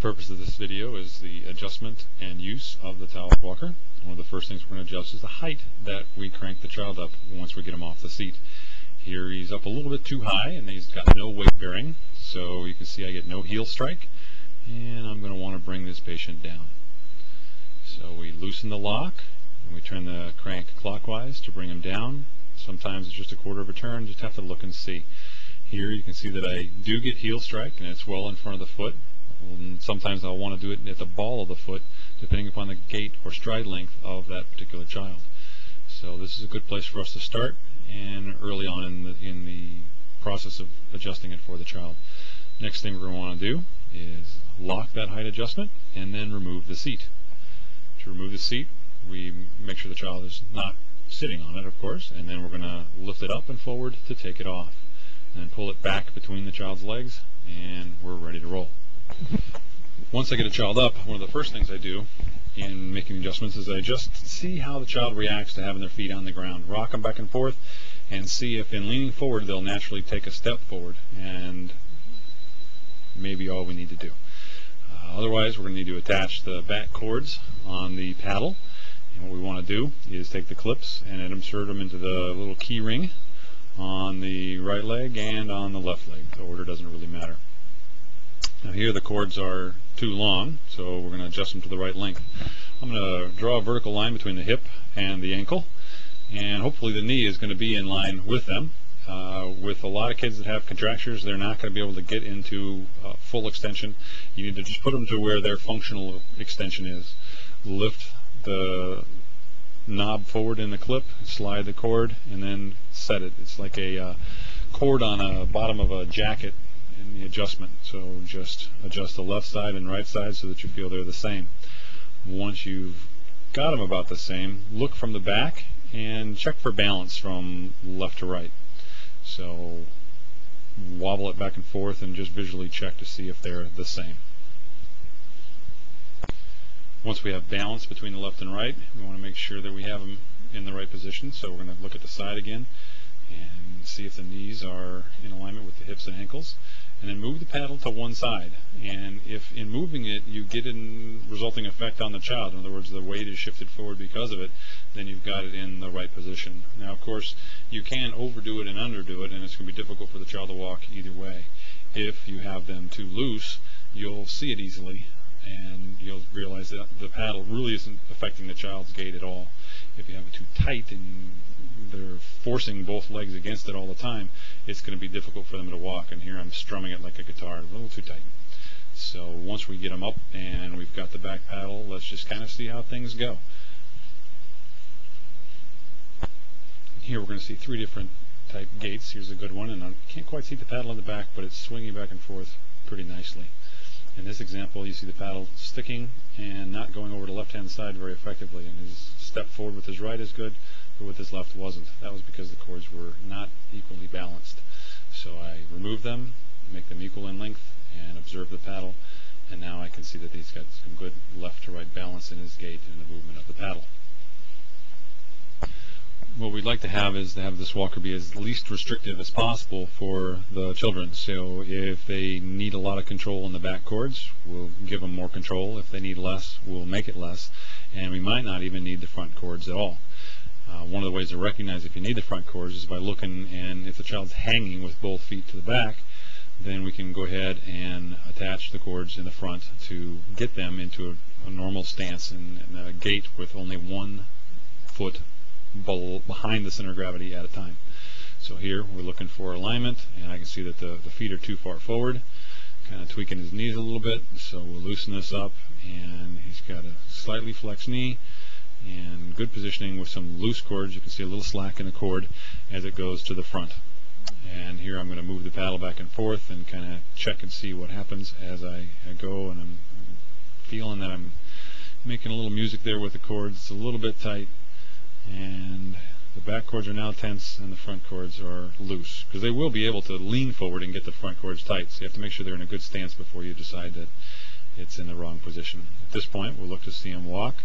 purpose of this video is the adjustment and use of the towel walker. One of the first things we're going to adjust is the height that we crank the child up once we get him off the seat. Here he's up a little bit too high and he's got no weight bearing, so you can see I get no heel strike, and I'm going to want to bring this patient down. So we loosen the lock and we turn the crank clockwise to bring him down. Sometimes it's just a quarter of a turn, just have to look and see. Here you can see that I do get heel strike and it's well in front of the foot. And sometimes I'll want to do it at the ball of the foot, depending upon the gait or stride length of that particular child. So this is a good place for us to start, and early on in the process of adjusting it for the child. Next thing we're going to want to do is lock that height adjustment and then remove the seat. To remove the seat, we make sure the child is not sitting on it, of course, and then we're going to lift it up and forward to take it off. And then pull it back between the child's legs, and we're ready to roll. Once I get a child up, one of the first things I do in making adjustments is I just see how the child reacts to having their feet on the ground. Rock them back and forth and see if in leaning forward they'll naturally take a step forward, and maybe all we need to do. Otherwise, we're going to need to attach the back cords on the paddle, and what we want to do is take the clips and insert them into the little key ring on the right leg and on the left leg. The order doesn't really matter. Now here the cords are too long, so we're going to adjust them to the right length. I'm going to draw a vertical line between the hip and the ankle, and hopefully the knee is going to be in line with them. With a lot of kids that have contractures, they're not going to be able to get into full extension. You need to just put them to where their functional extension is. Lift the knob forward in the clip, slide the cord, and then set it. It's like a cord on a bottom of a jacket in the adjustment. So just adjust the left side and right side so that you feel they're the same. Once you've got them about the same, look from the back and check for balance from left to right. So wobble it back and forth and just visually check to see if they're the same. Once we have balance between the left and right, we want to make sure that we have them in the right position. So we're going to look at the side again and see if the knees are in alignment with the hips and ankles, and then move the paddle to one side. And if in moving it you get a resulting effect on the child, in other words the weight is shifted forward because of it, then you've got it in the right position. Now of course you can overdo it and underdo it, and it's going to be difficult for the child to walk either way. If you have them too loose, you'll see it easily and you'll realize that the paddle really isn't affecting the child's gait at all. If you have it too tight and they're forcing both legs against it all the time, it's going to be difficult for them to walk. And here I'm strumming it like a guitar, a little too tight. So once we get them up and we've got the back paddle, let's just kind of see how things go. Here we're going to see three different type gaits. Here's a good one, and I can't quite see the paddle in the back, but it's swinging back and forth pretty nicely. In this example, you see the paddle sticking and not going over the left-hand side very effectively, and his step forward with his right is good, but with his left wasn't. That was because the cords were not equally balanced. So I remove them, make them equal in length, and observe the paddle, and now I can see that he's got some good left to right balance in his gait and the movement of the paddle. What we'd like to have is to have this walker be as least restrictive as possible for the children. So if they need a lot of control in the back cords, we'll give them more control. If they need less, we'll make it less. And we might not even need the front cords at all. One of the ways to recognize if you need the front cords is by looking, and if the child's hanging with both feet to the back, then we can go ahead and attach the cords in the front to get them into a normal stance and a gait with only one foot behind the center of gravity at a time. So here we're looking for alignment, and I can see that the feet are too far forward, kind of tweaking his knees a little bit. So we'll loosen this up, and he's got a slightly flexed knee and good positioning with some loose cords. You can see a little slack in the cord as it goes to the front. And here I'm going to move the paddle back and forth and kind of check and see what happens as I go, and I'm feeling that I'm making a little music there with the cords. It's a little bit tight, and the back cords are now tense and the front cords are loose, because they will be able to lean forward and get the front cords tight. So you have to make sure they're in a good stance before you decide that it's in the wrong position. At this point, we'll look to see him walk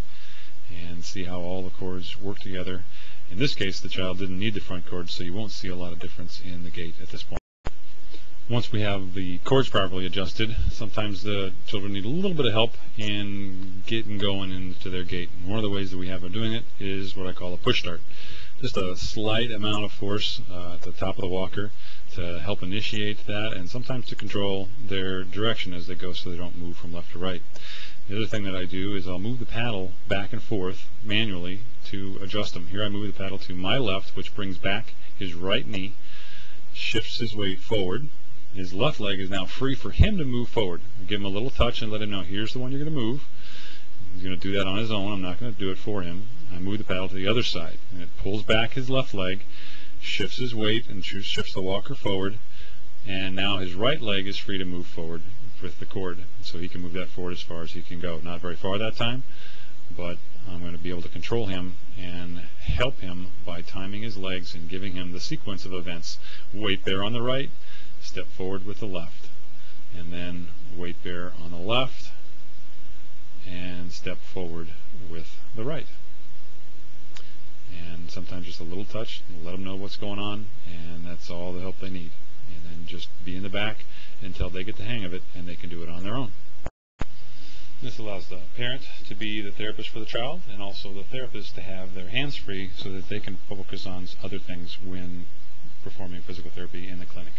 and see how all the cords work together. In this case, the child didn't need the front cords, so you won't see a lot of difference in the gait at this point. Once we have the cords properly adjusted, sometimes the children need a little bit of help in getting going into their gait. And one of the ways that we have of doing it is what I call a push start. Just a slight amount of force at the top of the walker to help initiate that, and sometimes to control their direction as they go so they don't move from left to right. The other thing that I do is I'll move the paddle back and forth manually to adjust them. Here I move the paddle to my left, which brings back his right knee, shifts his weight forward. His left leg is now free for him to move forward. I give him a little touch and let him know, here's the one you're going to move. He's going to do that on his own. I'm not going to do it for him. I move the paddle to the other side, and it pulls back his left leg, shifts his weight, and shifts the walker forward. And now his right leg is free to move forward with the cord, so he can move that forward as far as he can go. Not very far that time, but I'm going to be able to control him and help him by timing his legs and giving him the sequence of events. Weight bear on the right, step forward with the left, and then weight bear on the left, and step forward with the right. And sometimes just a little touch, let them know what's going on, and that's all the help they need. And then just be in the back until they get the hang of it and they can do it on their own. This allows the parent to be the therapist for the child, and also the therapist to have their hands free so that they can focus on other things when performing physical therapy in the clinic.